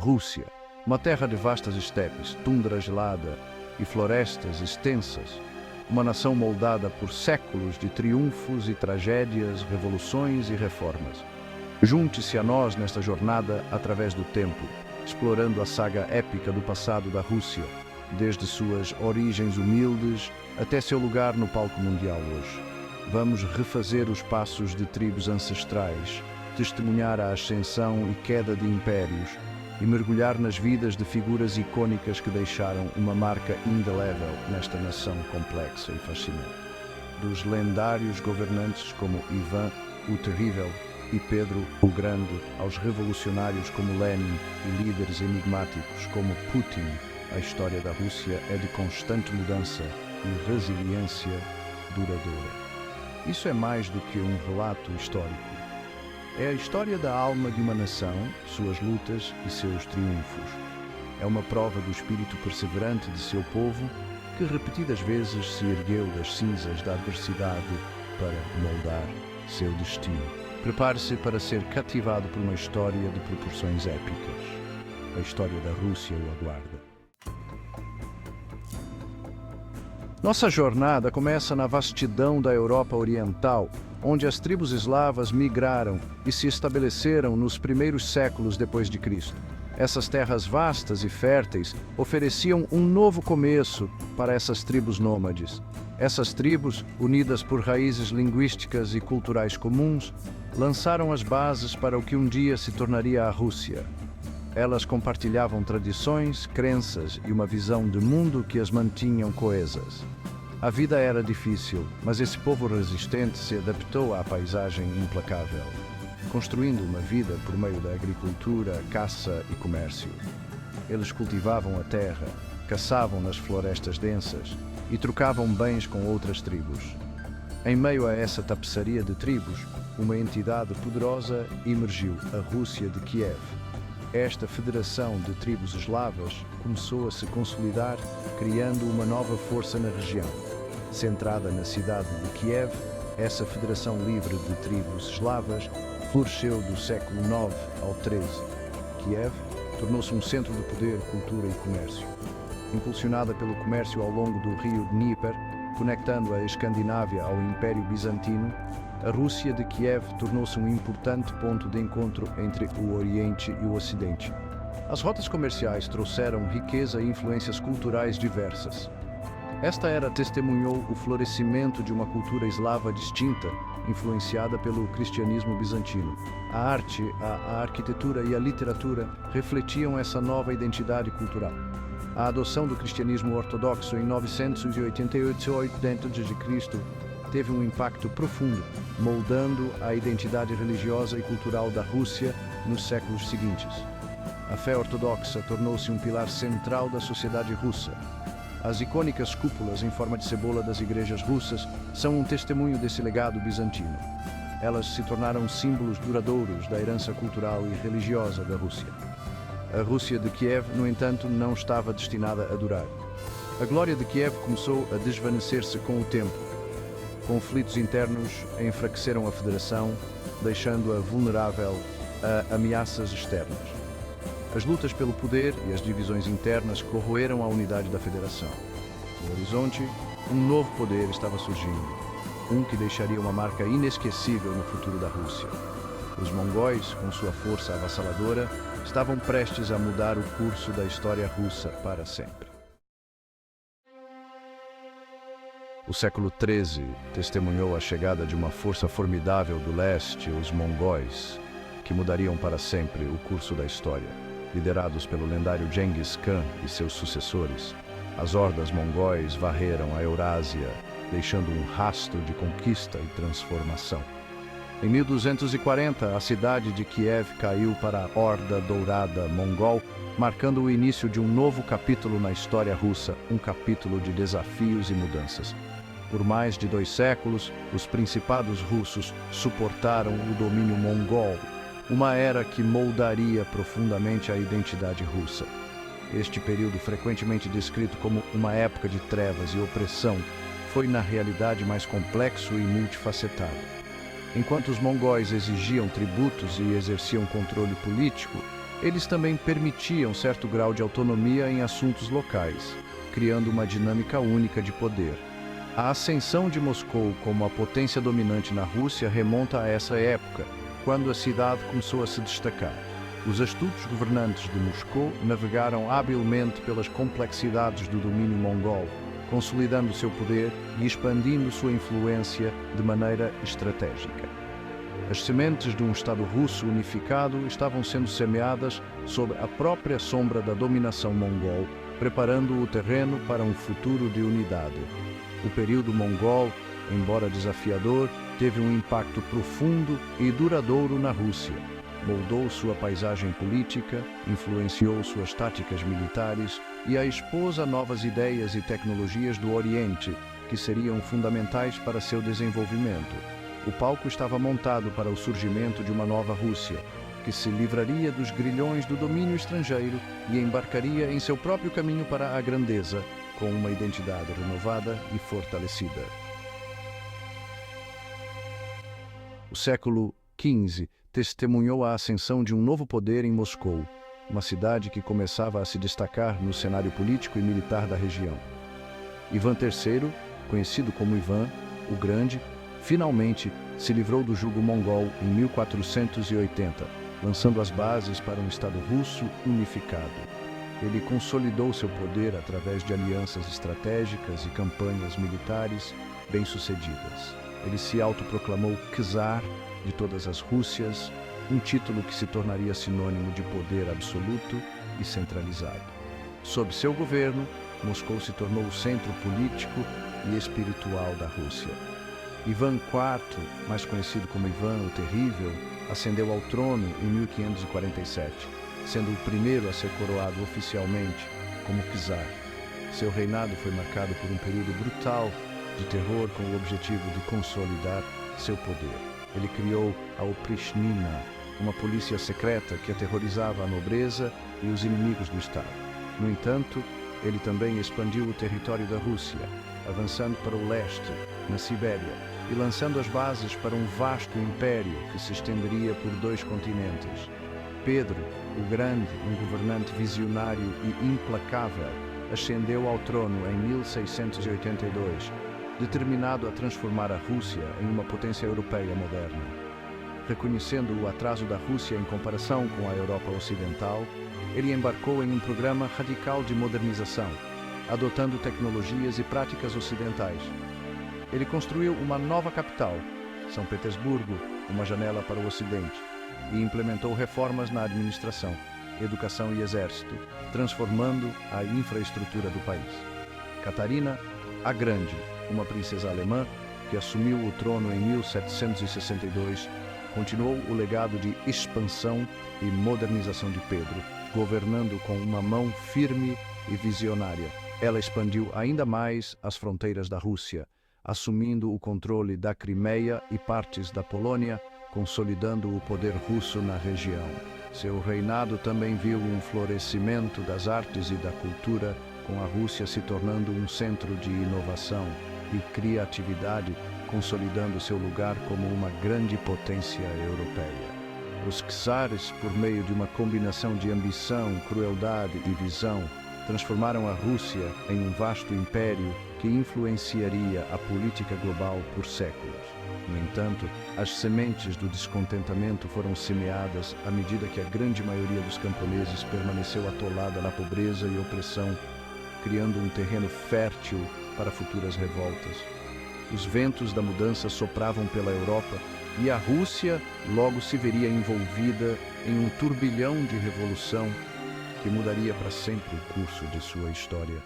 Rússia, uma terra de vastas estepes, tundra gelada e florestas extensas, uma nação moldada por séculos de triunfos e tragédias, revoluções e reformas. Junte-se a nós nesta jornada através do tempo, explorando a saga épica do passado da Rússia, desde suas origens humildes até seu lugar no palco mundial hoje. Vamos refazer os passos de tribos ancestrais, testemunhar a ascensão e queda de impérios e mergulhar nas vidas de figuras icônicas que deixaram uma marca indelével nesta nação complexa e fascinante. Dos lendários governantes como Ivan o Terrível e Pedro o Grande, aos revolucionários como Lenin e líderes enigmáticos como Putin, a história da Rússia é de constante mudança e resiliência duradoura. Isso é mais do que um relato histórico. É a história da alma de uma nação, suas lutas e seus triunfos. É uma prova do espírito perseverante de seu povo, que repetidas vezes se ergueu das cinzas da adversidade para moldar seu destino. Prepare-se para ser cativado por uma história de proporções épicas. A história da Rússia o aguarda. Nossa jornada começa na vastidão da Europa Oriental, onde as tribos eslavas migraram e se estabeleceram nos primeiros séculos depois de Cristo. Essas terras vastas e férteis ofereciam um novo começo para essas tribos nômades. Essas tribos, unidas por raízes linguísticas e culturais comuns, lançaram as bases para o que um dia se tornaria a Rússia. Elas compartilhavam tradições, crenças e uma visão de mundo que as mantinham coesas. A vida era difícil, mas esse povo resistente se adaptou à paisagem implacável, construindo uma vida por meio da agricultura, caça e comércio. Eles cultivavam a terra, caçavam nas florestas densas e trocavam bens com outras tribos. Em meio a essa tapeçaria de tribos, uma entidade poderosa emergiu, a Rússia de Kiev. Esta federação de tribos eslavas começou a se consolidar, criando uma nova força na região. Centrada na cidade de Kiev, essa federação livre de tribos eslavas floresceu do século IX ao XIII. Kiev tornou-se um centro de poder, cultura e comércio. Impulsionada pelo comércio ao longo do rio Dnieper, conectando a Escandinávia ao Império Bizantino, a Rússia de Kiev tornou-se um importante ponto de encontro entre o Oriente e o Ocidente. As rotas comerciais trouxeram riqueza e influências culturais diversas. Esta era testemunhou o florescimento de uma cultura eslava distinta, influenciada pelo cristianismo bizantino. A arte, a arquitetura e a literatura refletiam essa nova identidade cultural. A adoção do cristianismo ortodoxo em 988 d.C. teve um impacto profundo, moldando a identidade religiosa e cultural da Rússia nos séculos seguintes. A fé ortodoxa tornou-se um pilar central da sociedade russa. As icônicas cúpulas em forma de cebola das igrejas russas são um testemunho desse legado bizantino. Elas se tornaram símbolos duradouros da herança cultural e religiosa da Rússia. A Rússia de Kiev, no entanto, não estava destinada a durar. A glória de Kiev começou a desvanecer-se com o tempo. Conflitos internos enfraqueceram a federação, deixando-a vulnerável a ameaças externas. As lutas pelo poder e as divisões internas corroeram a unidade da federação. No horizonte, um novo poder estava surgindo, um que deixaria uma marca inesquecível no futuro da Rússia. Os mongóis, com sua força avassaladora, estavam prestes a mudar o curso da história russa para sempre. O século XIII testemunhou a chegada de uma força formidável do leste, os mongóis, que mudariam para sempre o curso da história. Liderados pelo lendário Genghis Khan e seus sucessores, as hordas mongóis varreram a Eurásia, deixando um rastro de conquista e transformação. Em 1240, a cidade de Kiev caiu para a Horda Dourada mongol, marcando o início de um novo capítulo na história russa, um capítulo de desafios e mudanças. Por mais de 2 séculos, os principados russos suportaram o domínio mongol, uma era que moldaria profundamente a identidade russa. Este período, frequentemente descrito como uma época de trevas e opressão, foi na realidade mais complexo e multifacetado. Enquanto os mongóis exigiam tributos e exerciam controle político, Eles também permitiam certo grau de autonomia em assuntos locais, criando uma dinâmica única de poder. A ascensão de Moscou como a potência dominante na Rússia remonta a essa época, quando a cidade começou a se destacar. Os astutos governantes de Moscou navegaram habilmente pelas complexidades do domínio mongol, consolidando seu poder e expandindo sua influência de maneira estratégica. As sementes de um Estado russo unificado estavam sendo semeadas sob a própria sombra da dominação mongol, preparando o terreno para um futuro de unidade. O período mongol, embora desafiador, teve um impacto profundo e duradouro na Rússia. Moldou sua paisagem política, influenciou suas táticas militares e a expôs a novas ideias e tecnologias do Oriente, que seriam fundamentais para seu desenvolvimento. O palco estava montado para o surgimento de uma nova Rússia, que se livraria dos grilhões do domínio estrangeiro e embarcaria em seu próprio caminho para a grandeza, com uma identidade renovada e fortalecida. O século XV testemunhou a ascensão de um novo poder em Moscou, uma cidade que começava a se destacar no cenário político e militar da região. Ivan III, conhecido como Ivan o Grande, finalmente se livrou do jugo mongol em 1480, lançando as bases para um Estado russo unificado. Ele consolidou seu poder através de alianças estratégicas e campanhas militares bem-sucedidas. Ele se autoproclamou czar de todas as Rússias, um título que se tornaria sinônimo de poder absoluto e centralizado. Sob seu governo, Moscou se tornou o centro político e espiritual da Rússia. Ivan IV, mais conhecido como Ivan o Terrível, ascendeu ao trono em 1547, sendo o primeiro a ser coroado oficialmente como czar. Seu reinado foi marcado por um período brutal de terror com o objetivo de consolidar seu poder. Ele criou a Oprichnina, uma polícia secreta que aterrorizava a nobreza e os inimigos do Estado. No entanto, ele também expandiu o território da Rússia, avançando para o leste, na Sibéria, e lançando as bases para um vasto império que se estenderia por 2 continentes. Pedro, o Grande, um governante visionário e implacável, ascendeu ao trono em 1682, determinado a transformar a Rússia em uma potência europeia moderna. Reconhecendo o atraso da Rússia em comparação com a Europa Ocidental, ele embarcou em um programa radical de modernização, adotando tecnologias e práticas ocidentais. Ele construiu uma nova capital, São Petersburgo, uma janela para o Ocidente, e implementou reformas na administração, educação e exército, transformando a infraestrutura do país. Catarina a Grande, uma princesa alemã que assumiu o trono em 1762, continuou o legado de expansão e modernização de Pedro, governando com uma mão firme e visionária. Ela expandiu ainda mais as fronteiras da Rússia, assumindo o controle da Crimeia e partes da Polônia, consolidando o poder russo na região. Seu reinado também viu um florescimento das artes e da cultura, com a Rússia se tornando um centro de inovação e criatividade, consolidando seu lugar como uma grande potência europeia. Os czares, por meio de uma combinação de ambição, crueldade e visão, transformaram a Rússia em um vasto império que influenciaria a política global por séculos. No entanto, as sementes do descontentamento foram semeadas à medida que a grande maioria dos camponeses permaneceu atolada na pobreza e opressão, criando um terreno fértil para futuras revoltas. Os ventos da mudança sopravam pela Europa e a Rússia logo se veria envolvida em um turbilhão de revolução que mudaria para sempre o curso de sua história.